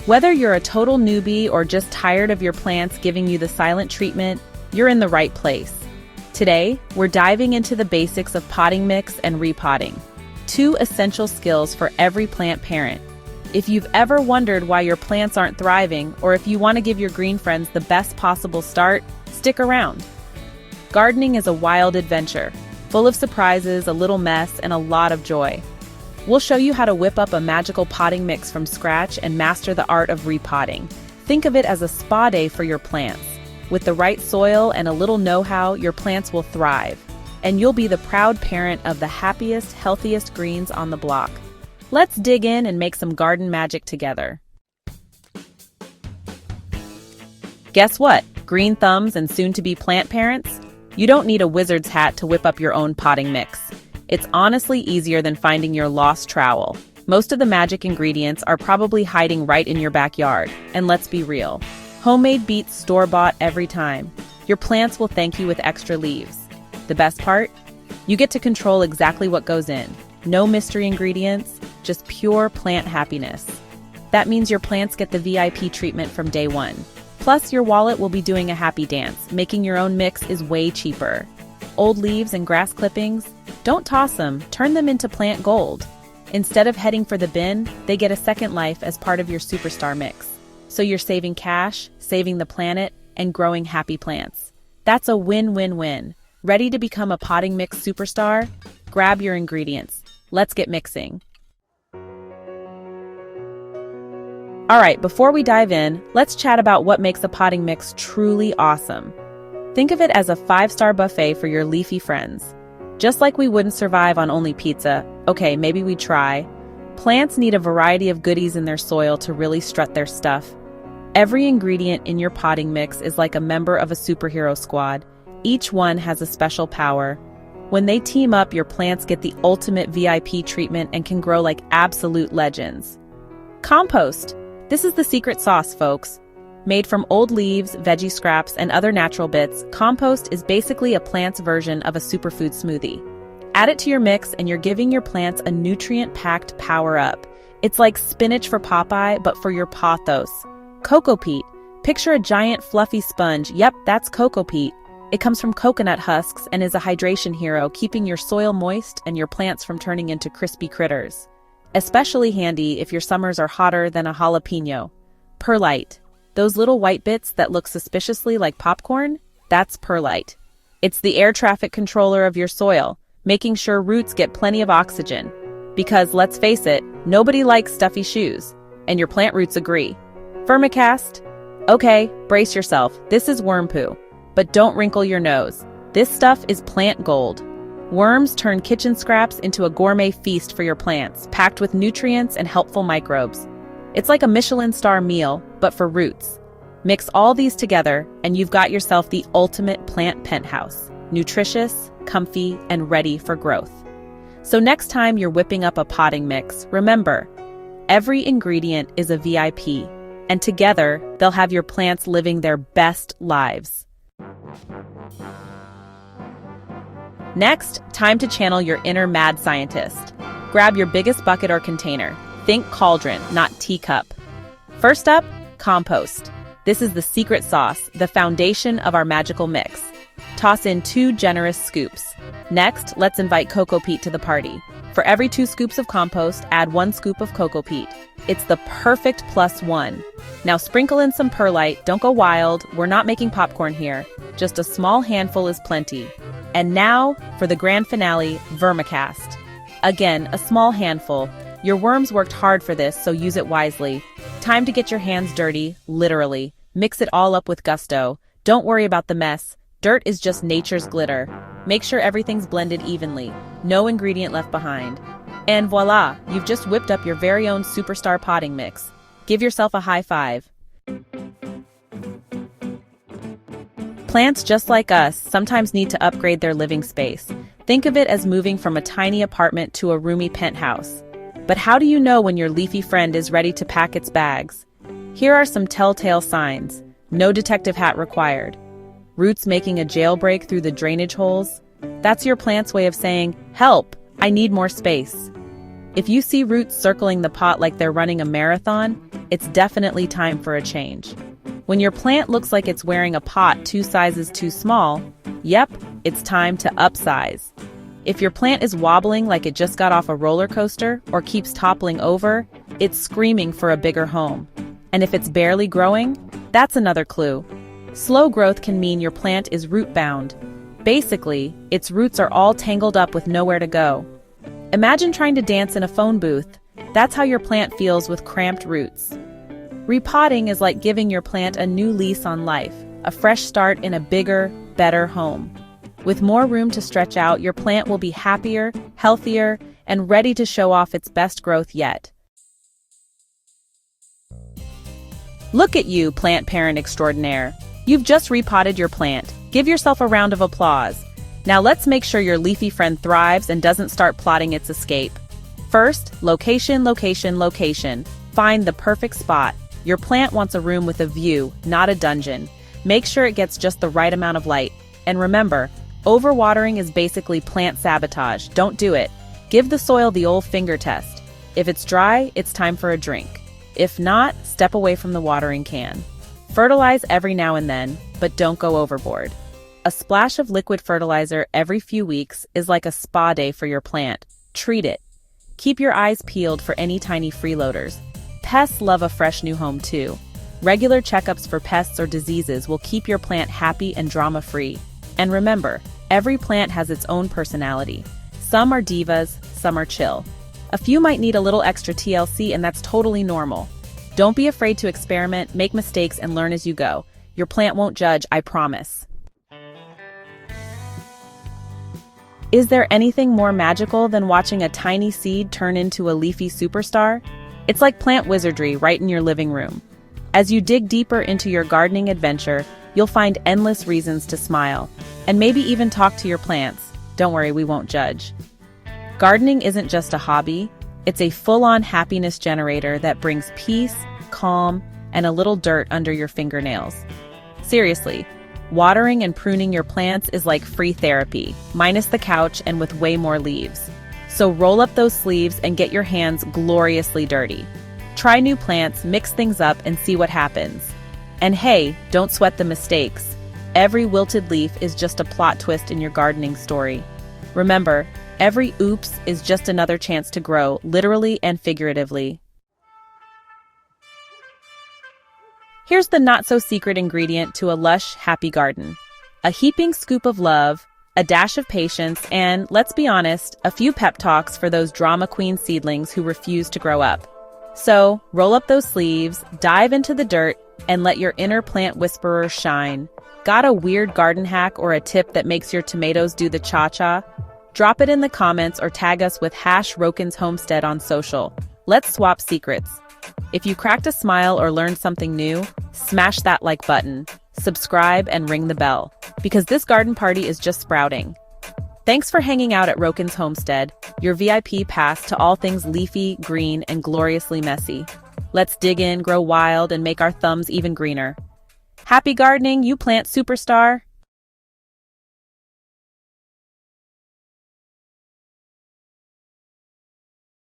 Whether you're a total newbie or just tired of your plants giving you the silent treatment, you're in the right place. Today, we're diving into the basics of potting mix and repotting, two essential skills for every plant parent. If you've ever wondered why your plants aren't thriving, or if you want to give your green friends the best possible start, stick around. Gardening is a wild adventure, full of surprises, a little mess, and a lot of joy. We'll show you how to whip up a magical potting mix from scratch and master the art of repotting. Think of it as a spa day for your plants. With the right soil and a little know-how, your plants will thrive, and you'll be the proud parent of the happiest, healthiest greens on the block. Let's dig in and make some garden magic together. Guess what, green thumbs and soon-to-be plant parents? You don't need a wizard's hat to whip up your own potting mix. It's honestly easier than finding your lost trowel. Most of the magic ingredients are probably hiding right in your backyard, and let's be real. Homemade beats store-bought every time. Your plants will thank you with extra leaves. The best part? You get to control exactly what goes in. No mystery ingredients, just pure plant happiness. That means your plants get the VIP treatment from day one. Plus, your wallet will be doing a happy dance. Making your own mix is way cheaper. Old leaves and grass clippings? Don't toss them, turn them into plant gold. Instead of heading for the bin, they get a second life as part of your superstar mix. So you're saving cash, saving the planet, and growing happy plants. That's a win-win-win. Ready to become a potting mix superstar? Grab your ingredients. Let's get mixing. Alright, before we dive in, let's chat about what makes a potting mix truly awesome. Think of it as a 5-star buffet for your leafy friends. Just like we wouldn't survive on only pizza, okay, maybe we try. Plants need a variety of goodies in their soil to really strut their stuff. Every ingredient in your potting mix is like a member of a superhero squad. Each one has a special power. When they team up, your plants get the ultimate VIP treatment and can grow like absolute legends. Compost. This is the secret sauce, folks. Made from old leaves, veggie scraps, and other natural bits, compost is basically a plant's version of a superfood smoothie. Add it to your mix and you're giving your plants a nutrient-packed power-up. It's like spinach for Popeye, but for your pothos. Cocoa peat. Picture a giant fluffy sponge. Yep, that's cocoa peat. It comes from coconut husks and is a hydration hero, keeping your soil moist and your plants from turning into crispy critters. Especially handy if your summers are hotter than a jalapeno. Perlite. Those little white bits that look suspiciously like popcorn? That's perlite. It's the air traffic controller of your soil, making sure roots get plenty of oxygen. Because, let's face it, nobody likes stuffy shoes, and your plant roots agree. Vermicast? Okay, brace yourself, this is worm poo. But don't wrinkle your nose. This stuff is plant gold. Worms turn kitchen scraps into a gourmet feast for your plants, packed with nutrients and helpful microbes. It's like a Michelin star meal, but for roots. Mix all these together, and you've got yourself the ultimate plant penthouse. Nutritious, comfy, and ready for growth. So next time you're whipping up a potting mix, remember, every ingredient is a VIP, and together, they'll have your plants living their best lives. Next, time to channel your inner mad scientist. Grab your biggest bucket or container. Think cauldron, not teacup. First up, compost. This is the secret sauce, the foundation of our magical mix. Toss in 2 generous scoops. Next, let's invite cocoa peat to the party. For every 2 scoops of compost, add 1 scoop of cocoa peat. It's the perfect +1. Now sprinkle in some perlite, don't go wild, we're not making popcorn here. Just a small handful is plenty. And now, for the grand finale, vermicast. Again, a small handful. Your worms worked hard for this, so use it wisely. Time to get your hands dirty, literally. Mix it all up with gusto. Don't worry about the mess. Dirt is just nature's glitter. Make sure everything's blended evenly. No ingredient left behind. And voila, you've just whipped up your very own superstar potting mix. Give yourself a high five. Plants just like us sometimes need to upgrade their living space. Think of it as moving from a tiny apartment to a roomy penthouse. But how do you know when your leafy friend is ready to pack its bags? Here are some telltale signs. No detective hat required. Roots making a jailbreak through the drainage holes? That's your plant's way of saying, help, I need more space. If you see roots circling the pot like they're running a marathon, it's definitely time for a change. When your plant looks like it's wearing a pot 2 sizes too small, yep, it's time to upsize. If your plant is wobbling like it just got off a roller coaster or keeps toppling over, it's screaming for a bigger home. And if it's barely growing, that's another clue. Slow growth can mean your plant is root-bound. Basically, its roots are all tangled up with nowhere to go. Imagine trying to dance in a phone booth. That's how your plant feels with cramped roots. Repotting is like giving your plant a new lease on life, a fresh start in a bigger, better home. With more room to stretch out, your plant will be happier, healthier, and ready to show off its best growth yet. Look at you, plant parent extraordinaire. You've just repotted your plant. Give yourself a round of applause. Now let's make sure your leafy friend thrives and doesn't start plotting its escape. First, location, location, location. Find the perfect spot. Your plant wants a room with a view, not a dungeon. Make sure it gets just the right amount of light. And remember, overwatering is basically plant sabotage. Don't do it. Give the soil the old finger test. If it's dry, it's time for a drink. If not, step away from the watering can. Fertilize every now and then, but don't go overboard. A splash of liquid fertilizer every few weeks is like a spa day for your plant. Treat it. Keep your eyes peeled for any tiny freeloaders. Pests love a fresh new home too. Regular checkups for pests or diseases will keep your plant happy and drama-free. And remember, every plant has its own personality. Some are divas, some are chill. A few might need a little extra TLC, and that's totally normal. Don't be afraid to experiment, make mistakes, and learn as you go. Your plant won't judge, I promise. Is there anything more magical than watching a tiny seed turn into a leafy superstar? It's like plant wizardry right in your living room. As you dig deeper into your gardening adventure, you'll find endless reasons to smile, and maybe even talk to your plants. Don't worry, we won't judge. Gardening isn't just a hobby, it's a full-on happiness generator that brings peace, calm, and a little dirt under your fingernails. Seriously, watering and pruning your plants is like free therapy, minus the couch and with way more leaves. So roll up those sleeves and get your hands gloriously dirty. Try new plants, mix things up, and see what happens. And hey, don't sweat the mistakes. Every wilted leaf is just a plot twist in your gardening story. Remember, every oops is just another chance to grow, literally and figuratively. Here's the not-so-secret ingredient to a lush, happy garden. A heaping scoop of love, a dash of patience, and, let's be honest, a few pep talks for those drama queen seedlings who refuse to grow up. So, roll up those sleeves, dive into the dirt, and let your inner plant whisperer shine. Got a weird garden hack or a tip that makes your tomatoes do the cha-cha? Drop it in the comments or tag us with #Rhokins Homestead on social. Let's swap secrets. If you cracked a smile or learned something new, smash that like button, subscribe, and ring the bell, because this garden party is just sprouting. Thanks for hanging out at Rhokins Homestead, your VIP pass to all things leafy, green, and gloriously messy. Let's dig in, grow wild, and make our thumbs even greener. Happy gardening, you plant superstar!